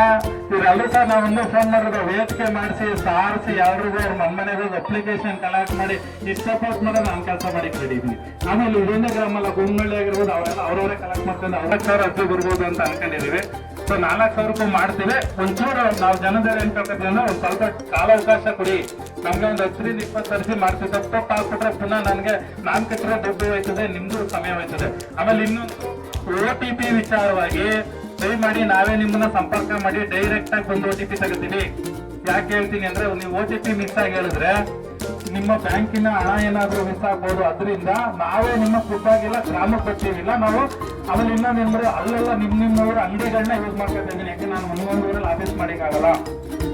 ಇವರೆಲ್ಲರೂ ಸಹ ನಾವು ಫೋನ್ ಮಾಡೋದು ವೇದಿಕೆ ಮಾಡಿಸಿ ಸಾರಿಸಿ ಎಲ್ರಿಗೂ ಅವ್ರ ಮನೆಗೆ ಅಪ್ಲಿಕೇಶನ್ ಕಲೆಕ್ಟ್ ಮಾಡಿ ಇಷ್ಟು ಸಪೋರ್ಟ್ ಮಾಡೋದು ನಾನು ಕೆಲಸ ಮಾಡಿ ಕಡಿದೀನಿ. ಆಮೇಲೆ ಇದೊಂದೇ ಗ್ರಾಮಲ್ಲ ಗುಮ್ಮಳ್ಳಿ ಆಗಿರ್ಬೋದು ಅವರೆಲ್ಲ ಅವ್ರವರೇ ಕಲೆಕ್ಟ್ ಮಾಡ್ಕೊಂಡು 4,000 ಅರ್ಜಿ ಬರ್ಬೋದು ಅಂತ ಅನ್ಕೊಂಡಿದೀವಿ. ಸೊ 4,000 ರೂಪಾಯಿ ಮಾಡ್ತೀವಿ. ಒಂಚೂರು ನಾವು ಜನದಲ್ಲಿ ಏನ್ ಕೇಳ್ಕೊತೀವಿ ಅಂದ್ರೆ ಒಂದು ಸ್ವಲ್ಪ ಕಾಲಾವಕಾಶ ಕೊಡಿ. ನಮ್ಗೆ ಒಂದು 10-20 ಅರ್ಜಿ ಮಾಡ್ತೀವಿ. ತಪ್ಪು ಹಾಕ್ಬಿಟ್ರೆ ಪುನಃ ನನಗೆ ನಾನು ಕಟ್ಟಿರೋ ದುಡ್ಡು ಹೋಯ್ತದೆ, ನಿಮ್ದು ಸಮಯ ಹೋಯ್ತದೆ. ಆಮೇಲೆ ಇನ್ನೊಂದು OTP ವಿಚಾರವಾಗಿ ದಯಮಾಡಿ ನಾವೇ ನಿಮ್ಮನ್ನ ಸಂಪರ್ಕ ಮಾಡಿ ಡೈರೆಕ್ಟ್ ಆಗಿ ಬಂದು OTP ತಗೋತೀವಿ. ಯಾಕೆ ಹೇಳ್ತೀನಿ ಅಂದ್ರೆ ನೀವು OTP ಮಿಸ್ ಆಗಿ ಹೇಳಿದ್ರೆ ನಿಮ್ಮ ಬ್ಯಾಂಕಿನ ಹಣ ಏನಾದ್ರೂ ಮಿಸ್ ಆಗ್ಬೋದು. ಅದರಿಂದ ನಾವೇ ನಿಮ್ಮ ಖುದ್ದಾಗಿಲ್ಲ ಗ್ರಾಮಕ್ಕೆ ಬರ್ತೀವಿಲ್ಲ ನಾವು. ಆಮೇಲೆ ಇನ್ನೊಂದು ಏನ್ರೆ ಅಲ್ಲೆಲ್ಲ ನಿಮ್ಮವ್ರ ಅಂಗಡಿಗಳನ್ನ ಯೂಸ್ ಮಾಡ್ಕೊತಾ ಇದ್ದೀನಿ. ಯಾಕೆ ನಾನು ಒಂದೊಂದು ಊರಲ್ಲಿ ಆಫೀಸ್ ಮಾಡಿಕ್ಕಾಗಲ್ಲ.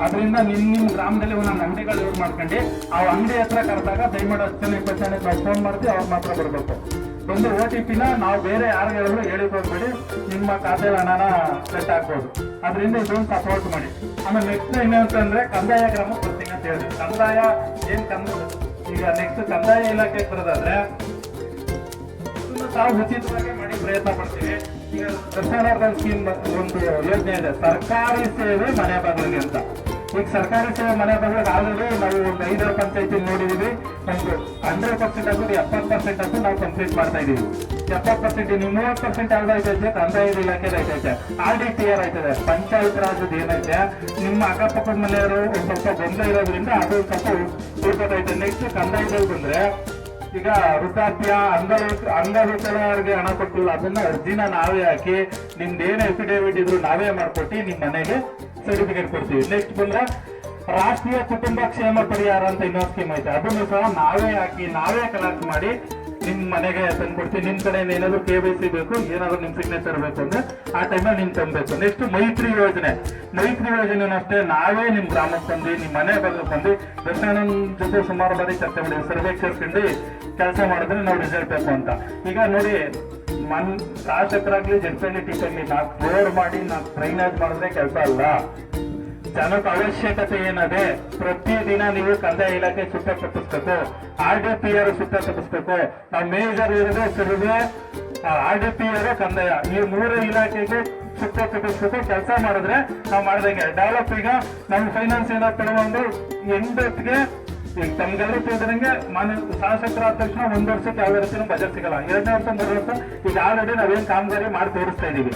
ಅದರಿಂದ ನಿಮ್ಮ ಗ್ರಾಮದಲ್ಲಿ ಒಂದೊಂದು ಅಂಗಡಿಗಳು ಯೂಸ್ ಮಾಡ್ಕೊಂಡು ಆ ಅಂಗಡಿ ಹತ್ರ ಕರೆದಾಗ ದಯಮಾಡಿ 10-20 ಜನ ನಾವು ಫೋನ್ ಮಾಡ್ತೀವಿ, ಅವ್ರು ಮಾತ್ರ ಬರಬೇಕು. ಒಂದು OTPನ ನಾವು ಬೇರೆ ಯಾರಿಗಾದ್ರೂ ಹೇಳಿ ಹೋಗ್ಬೇಡಿ, ನಿಮ್ಮ ಖಾತೆಯಲ್ಲಿ ಹಣನ ಸೆಟ್ ಆಗ್ಬೋದು. ಅದರಿಂದ ಇದೊಂದು ಸಪೋರ್ಟ್ ಮಾಡಿ. ಆಮೇಲೆ ನೆಕ್ಸ್ಟ್ ಏನಂತಂದ್ರೆ ಕಂದಾಯ ಗ್ರಾಮಕ್ಕೆ ಬರ್ತೀನಿ ಅಂತ ಹೇಳಿದ್ರು. ಕಂದಾಯ ಈಗ ನೆಕ್ಸ್ಟ್ ಕಂದಾಯ ಇಲಾಖೆಗೆ ಬರೋದಾದ್ರೆ ನಾವು ಉಚಿತವಾಗಿ ಮಾಡಿ ಪ್ರಯತ್ನ ಪಡ್ತೀವಿ. ಈಗ ದರ್ಶನಾರ್ಧ ಸ್ಕೀಮ್ ಒಂದು ಯೋಜನೆ ಇದೆ, ಸರ್ಕಾರಿ ಸೇವೆ ಮನೆ ಬಾಗಿಲಿಗೆ ಅಂತ. ಈಗ ಸರ್ಕಾರಿ ಸೇವೆ ಮನೆ ಬಾಗಿಲಿಗೆ ಆಲ್ರೆಡಿ ನಾವು ಒಂದು 5 ಪಂಚಾಯತಿ ನೋಡಿದೀವಿ. ಒಂದು 100% ಆದ್ರೂ 70% ಅಂತೂ ನಾವು ಕಂಪ್ಲೀಟ್ ಮಾಡ್ತಾ ಇದೀವಿ. 70% ನೀವು 30% ಯಾವ್ದು ಆಯ್ತೈತೆ ಕಂದಾಯ ಇಲಾಖೆ ಆಯ್ತೈತೆ, RDPR ಆಯ್ತದೆ, ಪಂಚಾಯತ್ ರಾಜ್ ಏನೈತೆ. ನಿಮ್ಮ ಅಕ್ಕಪಕ್ಕದ ಮನೆಯವರು ಒಂದು ಸ್ವಲ್ಪ ಗೊಂದಲ ಇರೋದ್ರಿಂದ ಅದು ಸ್ವಲ್ಪ ಉಳ್ಕೊತೈತೆ. ನೆಕ್ಸ್ಟ್ ಕಂದಾಯದಲ್ಲಿ ಬಂದ್ರೆ ಈಗ ವೃದ್ಧಾಪ್ಯ ಅಂಗವಿಕಲರಿಗೆ ಹಣ ಕೊಟ್ಟಿಲ್ಲ, ಅದನ್ನ ಅರ್ಜಿನ ನಾವೇ ಹಾಕಿ ನಿಮ್ದೇನು ಎಫಿಡೇವಿಟ್ ಇದ್ರು ನಾವೇ ಮಾಡ್ಕೊಟ್ಟು ನಿಮ್ಮ ಮನೆಗೆ ಸರ್ಟಿಫಿಕೇಟ್ ಕೊಡ್ತೀವಿ. ನೆಕ್ಸ್ಟ್ ಬಂದ್ರೆ ರಾಷ್ಟ್ರೀಯ ಕುಟುಂಬ ಕ್ಷೇಮ ಪರಿಹಾರ ಅಂತ ಇನ್ನೊಂದು ಸ್ಕೀಮ್ ಐತೆ, ಅದನ್ನು ಸಹ ನಾವೇ ಹಾಕಿ ನಾವೇ ಕಲೆಕ್ಟ್ ಮಾಡಿ ನಿಮ್ ಮನೆಗೆ ತಂದ್ಕೊಡ್ತೀವಿ. ನಿಮ್ ಕಡೆ ಏನಾದ್ರು KYC ಬೇಕು, ಏನಾದ್ರು ನಿಮ್ ಸಿಗ್ನೇಚರ್ ಬೇಕು ಅಂದ್ರೆ ಆ ಟೈಮಲ್ಲಿ ನಿಮ್ ತಂದ್ಬೇಕು. ನೆಕ್ಸ್ಟ್ ಮೈತ್ರಿ ಯೋಜನೆ ಅಷ್ಟೇ ನಾವೇ ನಿಮ್ ಗ್ರಾಮಕ್ಕೆ ಬಂದು ನಿಮ್ ಮನೆ ಬಂದು ದರ್ಶನ ಜೊತೆ ಸುಮಾರು ಬಾರಿ ಚರ್ಚೆ ಮಾಡಿದ್ವಿ. ಸರ್ವೆ ಸೇರ್ಕೊಂಡು ಕೆಲಸ ಮಾಡಿದ್ರೆ ನಾವು ರಿಸಲ್ಟ್ ಬೇಕು ಅಂತ. ಈಗ ನೋಡಿ ಶಾಸಕರಾಗ್ಲಿ ಜನಪ್ರತಿನಿಧಿ ಆಗಲಿ ನಾವು ಫ್ಲೋರ್ ಮಾಡಿ ನಾವು ಡ್ರೈನೇಜ್ ಮಾಡಿದ್ರೆ ಕೆಲಸ ಅಲ್ಲ. ಜನಕ್ಕೆ ಅವಶ್ಯಕತೆ ಏನದೆ, ಪ್ರತಿದಿನ ನೀವು ಕಂದಾಯ ಇಲಾಖೆ ಸುತ್ತ ತಪ್ಪಿಸ್ಬೇಕು, RDPR ಸುತ್ತ ತಪ್ಪಿಸ್ಬೇಕು. ನಾವು ಮೇಜರ್ ಇರೋದು ಸರ್ವೆ, RDPR, ಕಂದಾಯ, ಈ 3 ಇಲಾಖೆಗೆ ಸುತ್ತ ತಪ್ಪಿಸ್ಬೇಕು. ಕೆಲಸ ಮಾಡಿದ್ರೆ ನಾವು ಮಾಡ್ದಂಗೆ ಡೆವಲಪ್. ಈಗ ನಮ್ಮ ಫೈನಾನ್ಸ್ ಏನಾದ್ರು ತಗೊಂಡು ಎಂಡತ್ಗೆ ಈಗ ತಮ್ಗೆಲ್ಲರೂ ತಿಳಿದಂಗೆ ಶಾಸಕರಾದ ತಕ್ಷಣ 1 ವರ್ಷಕ್ಕೆ ಯಾವ ರೀತಿಯೂ ಬಜೆಟ್ ಸಿಗಲ್ಲ. 2ನೇ ವರ್ಷ 3 ವರ್ಷ ಈಗ ಆಲ್ರೆಡಿ ನಾವೇನು ಕಾಮಗಾರಿ ಮಾಡಿ ತೋರಿಸ್ತಾ ಇದೀವಿ.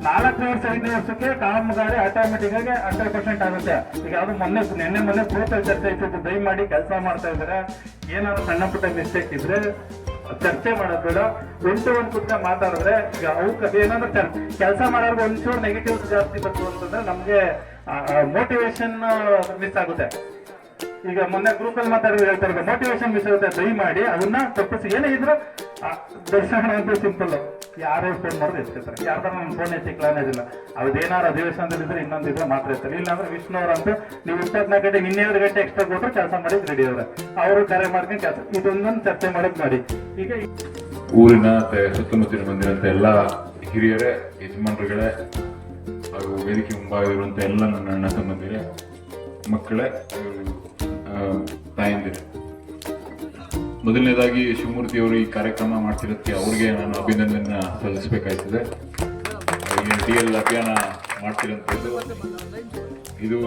4ನೇ ವರ್ಷ 5ನೇ ವರ್ಷಕ್ಕೆ ಕಾಮಗಾರಿ ಆಟೋಮೆಟಿಕ್ ಆಗಿ 100% ಆಗುತ್ತೆ. ಈಗ ಯಾವ್ದು ಮೊನ್ನೆ ಪೂರ್ತಿ ಚರ್ಚೆ ಇತ್ತು. ದಯಮಾಡಿ ಕೆಲಸ ಮಾಡ್ತಾ ಇದ್ದಾರೆ, ಏನಾದ್ರು ಸಣ್ಣ ಪುಟ್ಟ ಮಿಸ್ಟೇಕ್ ಇದ್ರೆ ಚರ್ಚೆ ಮಾಡೋದು ಬೇಡ. ಒಂದು ಕುತ್ತ ಮಾತಾಡಿದ್ರೆ ಈಗ ಅವ್ಕ ಏನಾದ್ರು ಕೆಲಸ ಮಾಡೋರ್ಗೆ ಒಂಚೂರು ನೆಗೆಟಿವ್ ಜಾಸ್ತಿ ಬಂತು ಅಂತಂದ್ರೆ ನಮ್ಗೆ ಮೋಟಿವೇಶನ್ ಮಿಸ್ ಆಗುತ್ತೆ. ಈಗ ಮೊನ್ನೆ ಗ್ರೂಪಲ್ಲಿ ಮಾತಾಡಿದ್ರೆ ಹೇಳ್ತಾರೆ ಮೋಟಿವೇಶನ್ ಮಿಸ್ ಆಗುತ್ತೆ, ದಯಮಾಡಿ ಅದನ್ನ ತಪ್ಪಿಸಿ. ಏನೇ ಇದ್ರು ದರ್ಶನ ಅಂತ ಸಿಂಪಲ್, ಯಾರೇ ಫೋನ್ ಮಾಡಿದ್ರೆ ಎತ್ಕೊತಾರೆ, ಯಾರ್ದಾರ ನನ್ನ ಫೋನ್ ಎತ್ತಿಕ್ಲಾನೇದಿಲ್ಲ. ಅದೇನಾರು ಅಧಿವೇಶನದಲ್ಲಿ ಇದ್ರೆ ಇನ್ನೊಂದಿದ್ರೆ ಮಾತ್ರ ಇರ್ತಾರೆ. ಇಲ್ಲಾಂದ್ರೆ ವಿಷ್ಣುವ್ರಂತೂ ನೀವು 24 ಗಂಟೆ ಇನ್ನೆರಡು ಗಂಟೆ ಎಕ್ಸ್ಟ್ರಾ ಕೊಟ್ಟರು ಕೆಲಸ ಮಾಡಿ ರೆಡಿ ಅವ್ರೆ, ಅವರು ಕರೆ ಮಾಡ್ಕೊಂಡು ಕೆಲಸ. ಇದೊಂದೊಂದು ಚರ್ಚೆ ಮಾಡೋದು ಮಾಡಿ. ಈಗ ಊರಿನ ಸುತ್ತಮುತ್ತಲಿನ ಬಂದಿರುವಂತ ಎಲ್ಲ ಹಿರಿಯರೇ, ಯಜಮಾನರುಗಳೇ ಹಾಗೂ ವೇದಿಕೆ ಮುಂಭಾಗಿರುವಂತ ಎಲ್ಲ ನನ್ನ ಅಣ್ಣ ತಮ್ಮಂದಿರೇ, ಮಕ್ಕಳೇ, ತಾಯಂದಿರೇ, ಮೊದಲನೇದಾಗಿ ಶಿವಮೂರ್ತಿ ಅವರು ಈ ಕಾರ್ಯಕ್ರಮ ಮಾಡ್ತಿರೋದಕ್ಕೆ ಅವ್ರಿಗೆ ನಾನು ಅಭಿನಂದನೆ ಸಲ್ಲಿಸಬೇಕಾಯ್ತದೆ. DL ಅಭಿಯಾನ ಮಾಡ್ತಿರೋಂಥದ್ದು ಇದು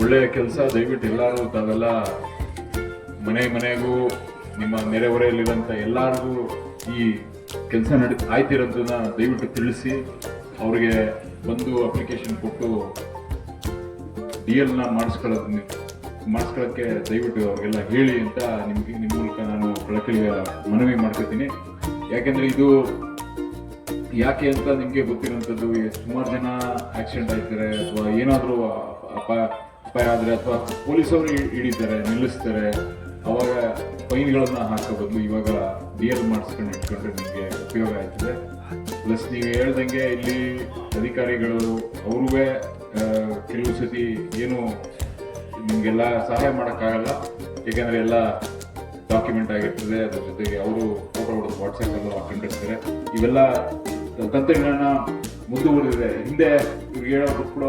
ಒಳ್ಳೆಯ ಕೆಲಸ. ದಯವಿಟ್ಟು ಎಲ್ಲರೂ ತಾವೆಲ್ಲ ಮನೆಗೂ ನಿಮ್ಮ ನೆರೆಹೊರೆಯಲ್ಲಿರುವಂಥ ಎಲ್ಲರಿಗೂ ಈ ಕೆಲಸ ಆಯ್ತಿರೋದನ್ನ ದಯವಿಟ್ಟು ತಿಳಿಸಿ, ಅವ್ರಿಗೆ ಬಂದು ಅಪ್ಲಿಕೇಶನ್ ಕೊಟ್ಟು DLನ ಮಾಡಿಸ್ಕೊಳ್ಳೋಕ್ಕೆ ದಯವಿಟ್ಟು ಅವ್ರಿಗೆಲ್ಲ ಹೇಳಿ ಅಂತ ನಿಮ್ಮ ಮೂಲಕ ನಾನು ಕಳಕಳಿಯ ಮನವಿ ಮಾಡ್ಕೊತೀನಿ. ಯಾಕೆಂದರೆ ಇದು ಯಾಕೆ ಅಂತ ನಿಮಗೆ ಗೊತ್ತಿರೋಂಥದ್ದು, ಸುಮಾರು ಜನ ಆಕ್ಸಿಡೆಂಟ್ ಆಗ್ತಾರೆ ಅಥವಾ ಏನಾದರೂ ಅಪಾಯ ಆದರೆ ಅಥವಾ ಪೊಲೀಸವರು ಹಿಡಿತಾರೆ, ನಿಲ್ಲಿಸ್ತಾರೆ, ಅವಾಗ ಫೈನ್ಗಳನ್ನು ಹಾಕೋ ಬದಲು ಇವಾಗ DL ಮಾಡಿಸ್ಕೊಂಡು ಇಟ್ಕೊಂಡ್ರೆ ನಿಮಗೆ ಉಪಯೋಗ ಆಯ್ತದೆ. ಪ್ಲಸ್ ನೀವು ಹೇಳ್ದಂಗೆ ಇಲ್ಲಿ ಅಧಿಕಾರಿಗಳು ಅವ್ರೂ ಕೆಲವು ಸತಿ ಏನು ನಿಮಗೆಲ್ಲ ಸಹಾಯ ಮಾಡೋಕ್ಕಾಗಲ್ಲ, ಏಕೆಂದರೆ ಎಲ್ಲ ಡಾಕ್ಯುಮೆಂಟ್ ಆಗಿರ್ತದೆ. ಅದ್ರ ಜೊತೆಗೆ ಅವರು ಫೋಟೋ ಹೊಡೆದು ವಾಟ್ಸಪ್ಪಲ್ಲೂ ಹಾಕೊಂಡಿರ್ತಾರೆ. ಇವೆಲ್ಲ ತಂತ್ರಜ್ಞಾನ ಮುಂದುವರೆದಿದೆ. ಹಿಂದೆ ಇವ್ರಿಗೆ ಹೇಳೋದು ಕೂಡ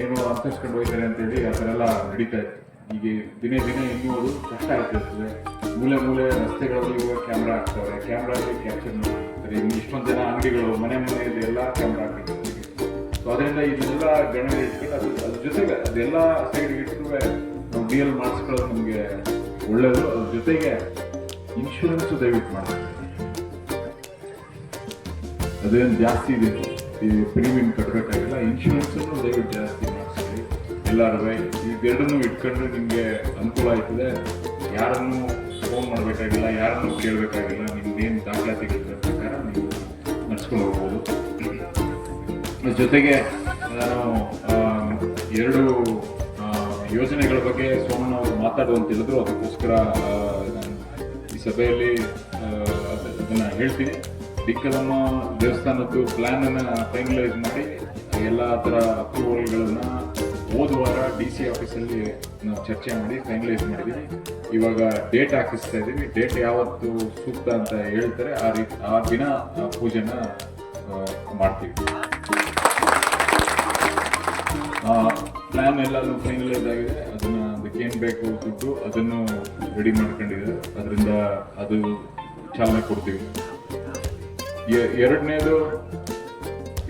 ಏನು ಅಂತರಿಸ್ಕೊಂಡು ಹೋಗ್ತಾರೆ ಅಂತೇಳಿ ಆ ಥರ ಎಲ್ಲ ನಡೀತಾ ಇತ್ತು. ಈಗ ದಿನೇ ಇನ್ನೂ ಅದು ಕಷ್ಟ ಆಗ್ತಿರ್ತದೆ. ಮೂಲೆ ರಸ್ತೆಗಳಲ್ಲಿ ಇವಾಗ ಕ್ಯಾಮ್ರಾ ಹಾಕ್ತಾರೆ, ಕ್ಯಾಮ್ರಾಗೆ ಕ್ಯಾಪ್ಚರ್ ಮಾಡ್ತಾರೆ. ಇಷ್ಟೊಂದು ಜನ ಅಂಗಡಿಗಳು ಮನೆಯಲ್ಲಿ ಎಲ್ಲ ಕ್ಯಾಮ್ರಾ ಹಾಕಿರ್ತಾರೆ. ಸೊ ಅದರಿಂದ ಇದೆಲ್ಲ ಗಣನೆ ಇಟ್ಕೊಂಡು ಅದ್ರ ಜೊತೆಗೆ ಅದೆಲ್ಲ ಸೈಡ್ ಇಟ್ಟರು ನಾವು DL ಮಾಡಿಸ್ಕೊಳ್ಳೋದು ನಮಗೆ ಒಳ್ಳೆಯದು. ಅದ್ರ ಜೊತೆಗೆ ಇನ್ಶೂರೆನ್ಸು ದಯವಿಟ್ಟು ಮಾಡ್ತೀವಿ. ಅದೇನು ಜಾಸ್ತಿ ಇದೆ, ಈ ಪ್ರೀಮಿಯಂ ಕಟ್ಟಬೇಕಾಗಿಲ್ಲ. ಇನ್ಶೂರೆನ್ಸನ್ನು ದಯವಿಟ್ಟು ಜಾಸ್ತಿ ಮಾಡಿಸ್ತೀವಿ ಎಲ್ಲರೂ. ಇದೆರಡನ್ನೂ ಇಟ್ಕೊಂಡು ನಿಮಗೆ ಅನುಕೂಲ ಆಯ್ತದೆ. ಯಾರನ್ನು ಫೋನ್ ಮಾಡಬೇಕಾಗಿಲ್ಲ, ಯಾರನ್ನು ಕೇಳಬೇಕಾಗಿಲ್ಲ. ನಿಮ್ಗೇನು ದಾಖಲಾತಿಗಳ ಪ್ರಕಾರ ನೀವು ನಡೆಸ್ಕೊಂಡು ಹೋಗ್ಬೋದು. ಜೊತೆಗೆ ನಾನು 2 ಯೋಜನೆಗಳ ಬಗ್ಗೆ ಸೋಮಣ್ಣ ಅವರು ಮಾತಾಡುವಂತಿದ್ರು. ಅದಕ್ಕೋಸ್ಕರ ನಾನು ಈ ಸಭೆಯಲ್ಲಿ ಅದನ್ನು ಹೇಳ್ತೀನಿ. ಡಿಕ್ಕಲಮ್ಮ ದೇವಸ್ಥಾನದ್ದು ಪ್ಲ್ಯಾನನ್ನು ಫೈನಲೈಸ್ ಮಾಡಿ ಎಲ್ಲ ಥರ ಅಪ್ರೂವಲ್ಗಳನ್ನು ಹೋದ ವಾರ DC ಆಫೀಸಲ್ಲಿ ನಾವು ಚರ್ಚೆ ಮಾಡಿ ಫೈನಲೈಸ್ ಮಾಡಿದ್ದೀವಿ. ಇವಾಗ ಡೇಟ್ ಹಾಕಿಸ್ತಾ ಇದ್ದೀವಿ. ಡೇಟ್ ಯಾವತ್ತು ಸೂಕ್ತ ಅಂತ ಹೇಳ್ತಾರೆ ಆ ದಿನ ಪೂಜೆನ ಮಾಡ್ತೀವಿ. ಪ್ಲ್ಯಾನ್ ಎಲ್ಲನೂ ಫೈನಲೈಸ್ ಆಗಿದೆ. ಅದಕ್ಕೇನು ಬೇಕು ದುಡ್ಡು ಅದನ್ನು ರೆಡಿ ಮಾಡ್ಕೊಂಡಿದ್ದಾರೆ. ಅದರಿಂದ ಅದು ಚಾಲನೆ ಕೊಡ್ತೀವಿ.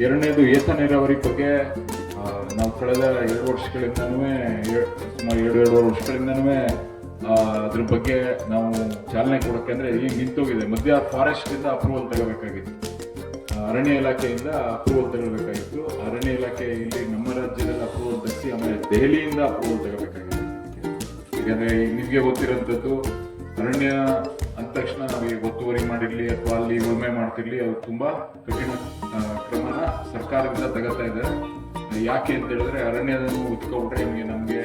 ಎರಡನೇದು ಏತ ನೀರಾವರಿ ಬಗ್ಗೆ ನಾವು ಕಳೆದ 2 ವರ್ಷಗಳಿಂದನೂ ಸುಮಾರು 2.5 ವರ್ಷಗಳಿಂದನೂ ಅದ್ರ ಬಗ್ಗೆ ನಾವು ಚಾಲನೆ ಕೊಡೋಕ್ಕೆ, ಅಂದರೆ ಈಗ ನಿಂತೋಗಿದೆ. ಮಧ್ಯ ಫಾರೆಸ್ಟಿಂದ ಅಪ್ರೂವಲ್ ತಗೋಬೇಕಾಗಿತ್ತು, ಅರಣ್ಯ ಇಲಾಖೆಯಿಂದ ಅಪ್ರೂವಲ್ ತಗೋಬೇಕಾಗಿತ್ತು. ಅರಣ್ಯ ಇಲಾಖೆ ಇಲ್ಲಿ ನಮ್ಮ ರಾಜ್ಯದಲ್ಲಿ ಅಪ್ರೂವಲ್ ತೆಗೆಸಿ ಆಮೇಲೆ ದೆಹಲಿಯಿಂದ ಅಪ್ರೂವಲ್ ತಗೋಬೇಕಾಗಿತ್ತು. ಯಾಕಂದರೆ ನಿಮಗೆ ಗೊತ್ತಿರೋಂಥದ್ದು, ಅರಣ್ಯ ಅಂದ ತಕ್ಷಣ ನಮಗೆ ಒತ್ತುವರಿ ಮಾಡಿರಲಿ ಅಥವಾ ಅಲ್ಲಿ ಉಳುಮೆ ಮಾಡ್ತಿರ್ಲಿ, ಅದು ತುಂಬ ಕಠಿಣ ಕ್ರಮನ ಸರ್ಕಾರದಿಂದ ತಗೋತಾ ಇದ್ದಾರೆ. ಯಾಕೆ ಅಂತ ಹೇಳಿದ್ರೆ, ಅರಣ್ಯದನ್ನು ಉತ್ಕೊಬಿಟ್ರೆ ನಮಗೆ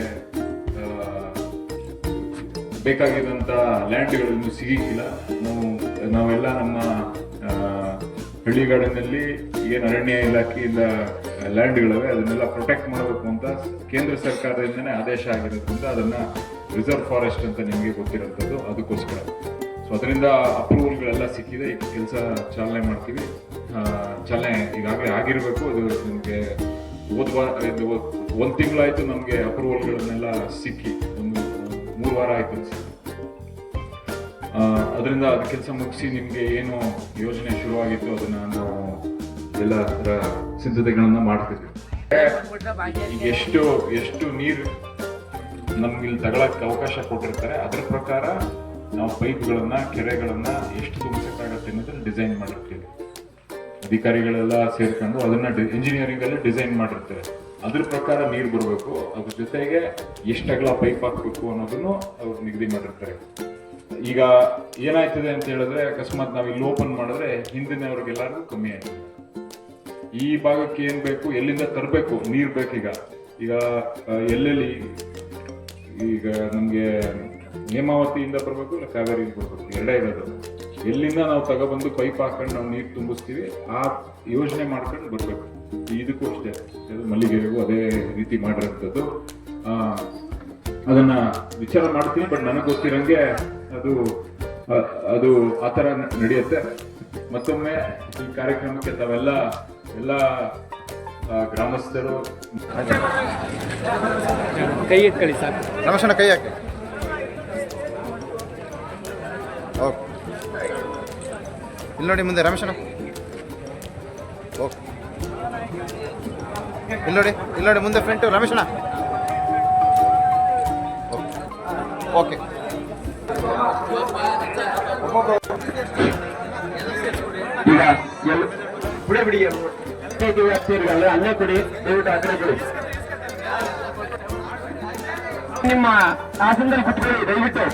ಬೇಕಾಗಿದ್ದಂಥ ಲ್ಯಾಂಡ್ಗಳು ಇನ್ನೂ ಸಿಗಿಲ್ಲ. ನಾವೆಲ್ಲ ನಮ್ಮ ಹಳ್ಳಿಗಾಡಿನಲ್ಲಿ ಏನು ಅರಣ್ಯ ಇಲಾಖೆಯಿಂದ ಲ್ಯಾಂಡ್ಗಳಿವೆ ಅದನ್ನೆಲ್ಲ ಪ್ರೊಟೆಕ್ಟ್ ಮಾಡಬೇಕು ಅಂತ ಕೇಂದ್ರ ಸರ್ಕಾರದಿಂದನೇ ಆದೇಶ ಆಗಿರೋದ್ರಿಂದ ಅದನ್ನು ರಿಸರ್ವ್ ಫಾರೆಸ್ಟ್ ಅಂತ ನಿಮಗೆ ಗೊತ್ತಿರೋಂಥದ್ದು. ಅದಕ್ಕೋಸ್ಕರ ಸೊ ಅದರಿಂದ ಅಪ್ರೂವಲ್ಗಳೆಲ್ಲ ಸಿಕ್ಕಿದೆ. ಈಗ ಕೆಲಸ ಚಾಲನೆ ಮಾಡ್ತೀವಿ. ಚಾಲನೆ ಈಗಾಗಲೇ ಆಗಿರಬೇಕು. ಅದು ನಿಮಗೆ ಒಂದು ತಿಂಗಳಾಯಿತು ನಮಗೆ ಅಪ್ರೂವಲ್ಗಳನ್ನೆಲ್ಲ ಸಿಕ್ಕಿ, ಒಂದು 3 ವಾರ ಆಯಿತು ಸಿಕ್ಕಿ. ಅದರಿಂದ ಅದು ಕೆಲಸ ಮುಗಿಸಿ ನಿಮಗೆ ಏನು ಯೋಜನೆ ಶುರುವಾಗಿತ್ತು ಅದನ್ನು ನಾವು ಎಲ್ಲ ಥರ ಸಿದ್ಧತೆಗಳನ್ನು ಮಾಡ್ತಿದ್ವಿ. ಈಗ ಎಷ್ಟು ನೀರು ನಮ್ಗೆ ಇಲ್ಲಿ ತಗೊಳಕ್ಕೆ ಅವಕಾಶ ಕೊಟ್ಟಿರ್ತಾರೆ ಅದ್ರ ಪ್ರಕಾರ ನಾವು ಪೈಪ್ಗಳನ್ನು, ಕೆರೆಗಳನ್ನು ಎಷ್ಟು ತುಂಬಿಸಕ್ಕಾಗತ್ತೆ ಅನ್ನೋದನ್ನ ಡಿಸೈನ್ ಮಾಡಿರ್ತೀವಿ. ಅಧಿಕಾರಿಗಳೆಲ್ಲ ಸೇರ್ಕೊಂಡು ಅದನ್ನ ಇಂಜಿನಿಯರಿಂಗ್ ಅಲ್ಲಿ ಡಿಸೈನ್ ಮಾಡಿರ್ತಾರೆ. ಅದ್ರ ಪ್ರಕಾರ ನೀರು ಬರಬೇಕು. ಅದ್ರ ಜೊತೆಗೆ ಎಷ್ಟು ಅಗಲ ಪೈಪ್ ಹಾಕ್ಬೇಕು ಅನ್ನೋದನ್ನು ಅವ್ರು ನಿಗದಿ ಮಾಡಿರ್ತಾರೆ. ಈಗ ಏನಾಯ್ತದೆ ಅಂತ ಹೇಳಿದ್ರೆ, ಅಕಸ್ಮಾತ್ ನಾವು ಇಲ್ಲಿ ಓಪನ್ ಮಾಡಿದ್ರೆ ಹಿಂದಿನವ್ರಿಗೆಲ್ಲರಿಗೂ ಕಮ್ಮಿ ಆಯ್ತದೆ. ಈ ಭಾಗಕ್ಕೆ ಏನ್ ಬೇಕು, ಎಲ್ಲಿಂದ ತರಬೇಕು ನೀರು ಬೇಕೀಗ. ಈಗ ಎಲ್ಲೆಲ್ಲಿ ಈಗ ನಮಗೆ ನೇಮಾವತಿಯಿಂದ ಬರಬೇಕು ಇಲ್ಲ ಕಾವೇರಿಯಿಂದ ಬರಬೇಕು, ಎರಡೇ ಇರೋದು. ಎಲ್ಲಿಂದ ನಾವು ತಗೊಬಂದು ಪೈಪ್ ಹಾಕೊಂಡು ನಾವು ನೀರು ತುಂಬಿಸ್ತೀವಿ, ಆ ಯೋಜನೆ ಮಾಡ್ಕೊಂಡು ಬರಬೇಕು. ಇದಕ್ಕೂ ಅಷ್ಟೇ, ಮಲ್ಲಿಗೆರೆಗೂ ಅದೇ ರೀತಿ ಮಾಡಿರೋಂಥದ್ದು. ಅದನ್ನ ವಿಚಾರ ಮಾಡ್ತೀನಿ, ಬಟ್ ನನಗೆ ಗೊತ್ತಿರಂಗೆ ಅದು ಆ ಥರ ನಡೆಯುತ್ತೆ. ಮತ್ತೊಮ್ಮೆ ಈ ಕಾರ್ಯಕ್ರಮಕ್ಕೆ ತಾವೆಲ್ಲ ಗ್ರಾಮಸ್ಥರು ಕೈ ಇಟ್ಕೊಳ್ಳಿ ಸಾಕು. ರಮೇಶಣ್ಣ ಕೈ ಹಾಕಿ. ಓಕೆ, ಇಲ್ಲಿ ನೋಡಿ ಮುಂದೆ ರಮೇಶಣ್ಣ. ಓಕೆ, ಇಲ್ಲಿ ನೋಡಿ ಮುಂದೆ ಫ್ರಂಟು ರಮೇಶಣ್ಣ. ಓಕೆ, ಈಗ ಬಿಡಿ ಬಿಡಿ ಅಲ್ಲೇ ಕೊಡಿ, ದಯವಿಟ್ಟು ಆ ಕಡೆ ಕೊಡಿ. ನಿಮ್ಮ ಆಸನದಲ್ಲಿ ಕುತ್ಕೊಳ್ಳಿ ದಯವಿಟ್ಟು.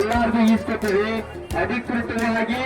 ಎಲ್ಲರಿಗೂ ಈಸ್ಕೊತೀವಿ ಅಧಿಕೃತವಾಗಿ